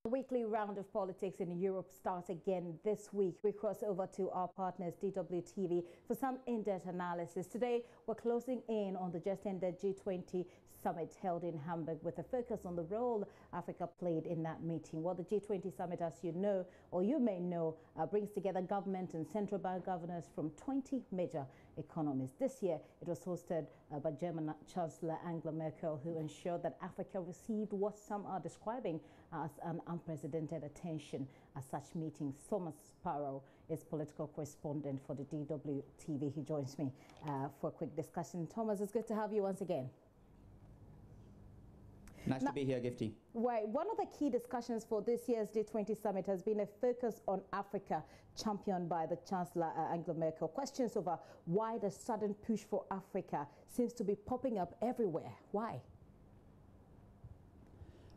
The weekly round of politics in Europe starts again this week. We cross over to our partners DWTV for some in-depth analysis. Today, we're closing in on the just-ended G20 Summit held in Hamburg with a focus on the role Africa played in that meeting. Well, the G20 Summit, as you know, or you may know, brings together government and central bank governors from 20 major economies. This year, it was hosted by German Chancellor Angela Merkel, who ensured that Africa received what some are describing as an unprecedented attention at such meetings. Thomas Sparrow is political correspondent for the DWTV. He joins me for a quick discussion. Thomas, it's good to have you once again. Nice to be here, Gifty. Right. One of the key discussions for this year's G20 Summit has been a focus on Africa, championed by the Chancellor Angela Merkel. Questions over why the sudden push for Africa seems to be popping up everywhere. Why?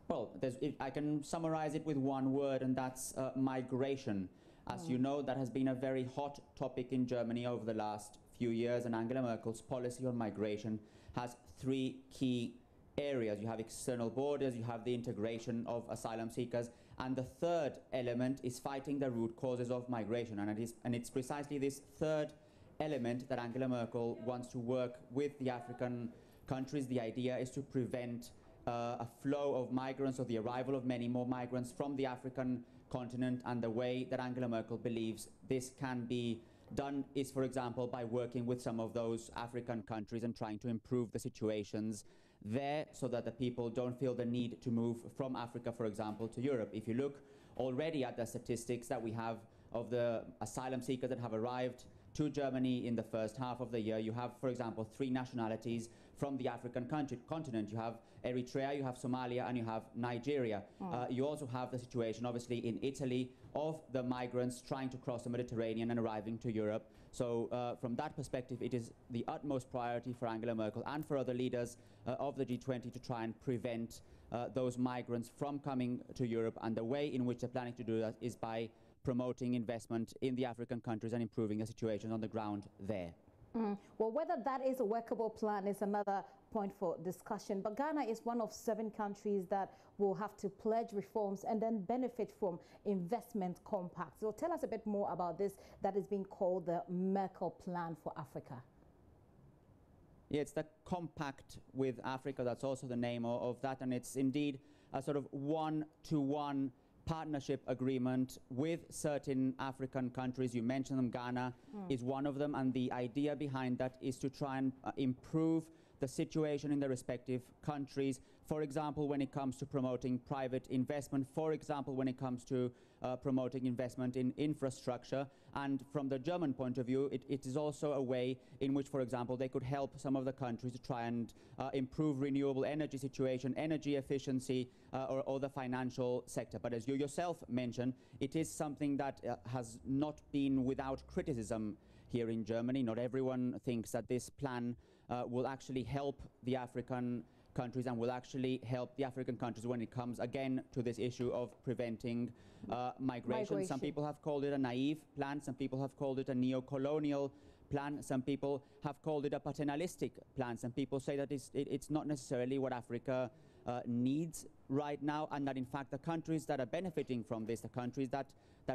Well, I can summarize it with one word, and that's migration. As you know, that has been a very hot topic in Germany over the last few years, and Angela Merkel's policy on migration has three key areas. You have external borders, you have the integration of asylum seekers, and the third element is fighting the root causes of migration. And it's precisely this third element that Angela Merkel wants to work with the African countries. The idea is to prevent a flow of migrants, or the arrival of many more migrants from the African continent. And the way that Angela Merkel believes this can be done is, for example, by working with some of those African countries and trying to improve the situations there so that the people don't feel the need to move from Africa, for example, to Europe. If you look already at the statistics that we have of the asylum seekers that have arrived to Germany in the first half of the year, you have, for example, 3 nationalities from the African continent. You have Eritrea, you have Somalia, and you have Nigeria. You also have the situation, obviously, in Italy of the migrants trying to cross the Mediterranean and arriving to Europe. So from that perspective, it is the utmost priority for Angela Merkel and for other leaders of the G20 to try and prevent those migrants from coming to Europe. And the way in which they're planning to do that is by promoting investment in the African countries and improving the situation on the ground there. Well, whether that is a workable plan is another point for discussion. But Ghana is one of 7 countries that will have to pledge reforms and then benefit from investment compacts. So tell us a bit more about this that is being called the Merkel Plan for Africa. Yeah, it's the Compact with Africa. That's also the name of that. And it's indeed a sort of one-to-one partnership agreement with certain African countries. You mentioned them. Ghana is one of them, and the idea behind that is to try and improve the situation in the respective countries. For example, when it comes to promoting private investment, for example, when it comes to promoting investment in infrastructure. And from the German point of view, it is also a way in which, for example, they could help some of the countries to try and improve renewable energy situation, energy efficiency, or the financial sector. But as you yourself mentioned, it is something that has not been without criticism here in Germany. Not everyone thinks that this plan will actually help the African countries and will actually help the African countries when it comes, again, to this issue of preventing migration. Some people have called it a naive plan. Some people have called it a neo-colonial plan. Some people have called it a paternalistic plan. Some people say that it's not necessarily what Africa needs right now, and that in fact the countries that are benefiting from this, the countries that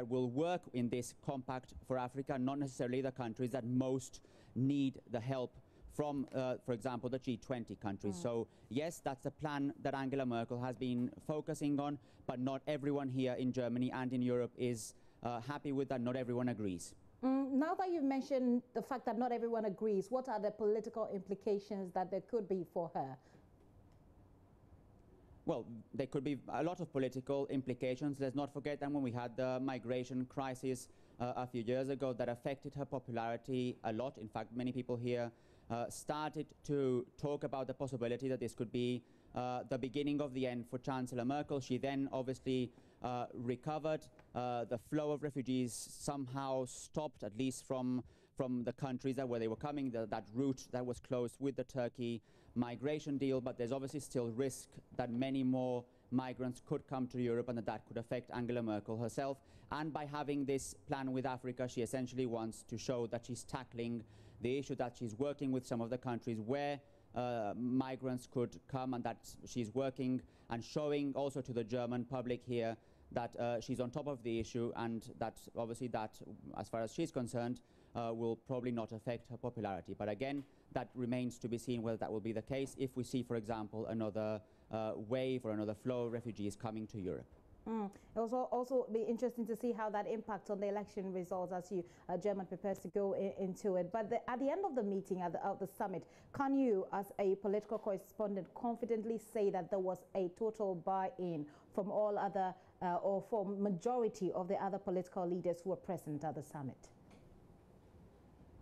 will work in this compact for Africa, not necessarily the countries that most need the help from, for example, the G20 countries. So yes, that's the plan that Angela Merkel has been focusing on, but not everyone here in Germany and in Europe is happy with that. Not everyone agrees. Now that you've mentioned the fact that not everyone agrees, what are the political implications that there could be for her? Well, there could be a lot of political implications. Let's not forget that when we had the migration crisis a few years ago, that affected her popularity a lot. In fact, many people here started to talk about the possibility that this could be the beginning of the end for Chancellor Merkel. She then obviously recovered. The flow of refugees somehow stopped, at least from the countries where they were coming, that route that was closed with the Turkey migration deal. But there's obviously still risk that many more migrants could come to Europe and that could affect Angela Merkel herself. And by having this plan with Africa, she essentially wants to show that she's tackling the issue, that she's working with some of the countries where migrants could come, and that she's working and showing also to the German public here that she's on top of the issue, and that obviously that, as far as she's concerned, will probably not affect her popularity. But again, that remains to be seen whether that will be the case if we see, for example, another wave or another flow of refugees coming to Europe. It will also be interesting to see how that impacts on the election results as Germany prepares to go into it. But at the end of the meeting, at the summit, can you, as a political correspondent, confidently say that there was a total buy-in from all other or from majority of the other political leaders who were present at the summit?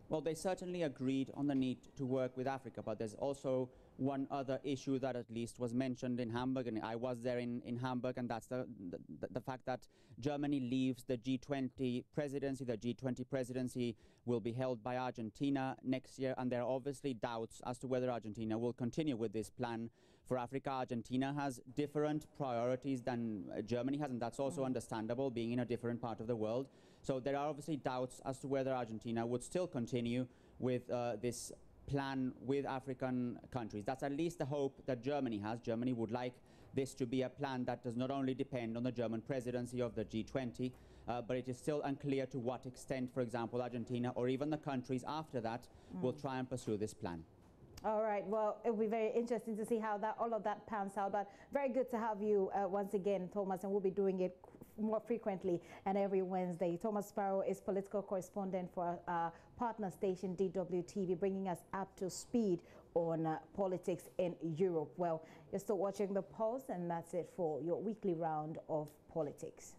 Well, they certainly agreed on the need to work with Africa, but there's also one other issue that at least was mentioned in Hamburg, and I was there in Hamburg, and that's the fact that Germany leaves the G20 presidency. The G20 presidency will be held by Argentina next year, and there are obviously doubts as to whether Argentina will continue with this plan for Africa. Argentina has different priorities than Germany has, and that's also understandable, being in a different part of the world. So there are obviously doubts as to whether Argentina would still continue with this plan with African countries. That's at least the hope that Germany has. Germany would like this to be a plan that does not only depend on the German presidency of the G20, but it is still unclear to what extent, for example, Argentina or even the countries after that will try and pursue this plan. All right. Well, it'll be very interesting to see how all of that pans out. But very good to have you once again, Thomas, and we'll be doing it more frequently and every Wednesday. Thomas Sparrow is political correspondent for our partner station DWTV, bringing us up to speed on politics in Europe. Well, you're still watching The Pulse, and that's it for your weekly round of politics.